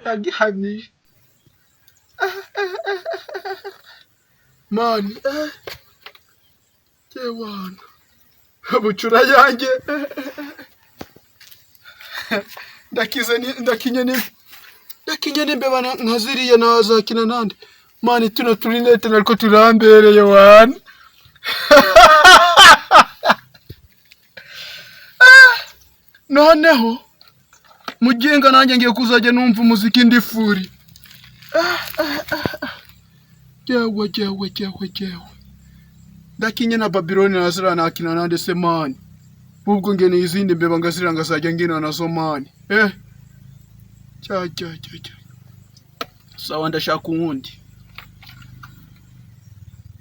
yagihamije mani yewana bucura yanjye ndakinye n'imbeba nkaziriye nazakina nande mani tuno turinete nariko turambereye wana noneho mugenga nanjye ngiye kuzajya numva umuziki ndifuri jewe ndakinye na Babiloni nazira nakina nande se mani ubwo ngene izindi mbeba ngazira ngazajya ngina nazo mani cya sawa ndashaka uwundi